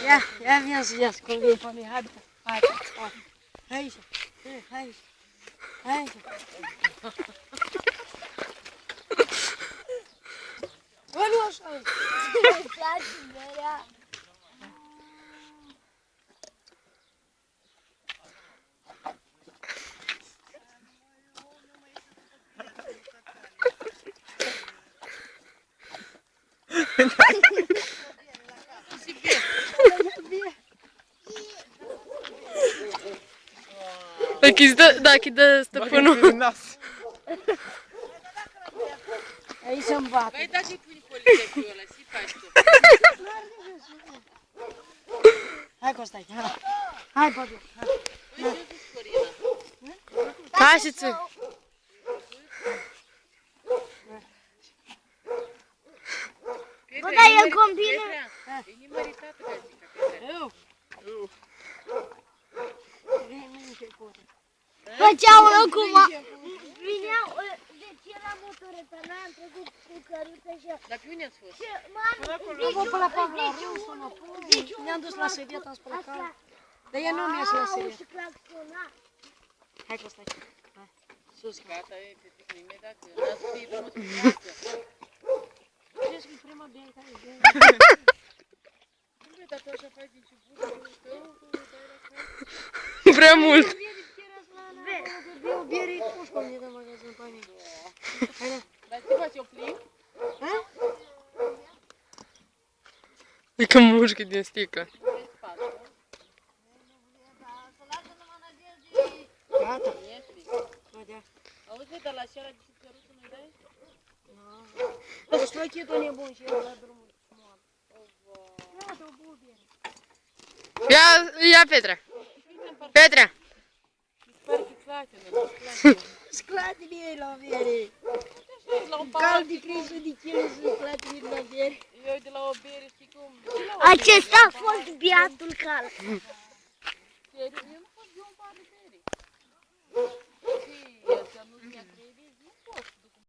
Ia, vin să iasă, cum vine pe mine, hai, aici, aici. Bă, nu așa! Îmi place berea. Dacă îi dă stăpânul. Aici să-mi bată. Păi dacă îi pui poliția ăla, să-i faci tu. Hai, Costai, hai, Pablo. Păi ce zici, Corina? Cașiță. Bă, dar el combină. E nimăritată, ca zic, Petre. Eu. Vine ce poate. Făceau acum. Vineau, deci era motoreta, noi am trecut cu căruța și... Dar pe unde ați fost? Eu vă pe la Pavla Rus, ne-am dus la Săbiet, am spălat cal. Dar ea nu mi iese la Săbiet. Hai, Costai. Hai, sus. Gata, e, Petrica, imediat, că n-ați fie frumos cu viață. Crezi că e prima bine care e bine? Cum vrei, dar tu așa faci din ciubutul tău, tu dai la care? Prea mult. Eu bere pușcă unde dă magazin pe mine. Hai, da. Dar ce faci, eu plimb? E ca mușchi din sticlă. Ce faci? Gata. Ești. Auzi, dar la seara de căruță nu-i dai? Dar strachetul nebun și eu la drumul. Gata, o bă bere. Ia Petra. Petra. Sper că clatină. Sclatine la bere. La un Cal palat, de 300 de kg și sclatine la bere. eu de la o bere, știi cum? Acesta a fost biatul cal. Eu nu pot bea un par de bere. Și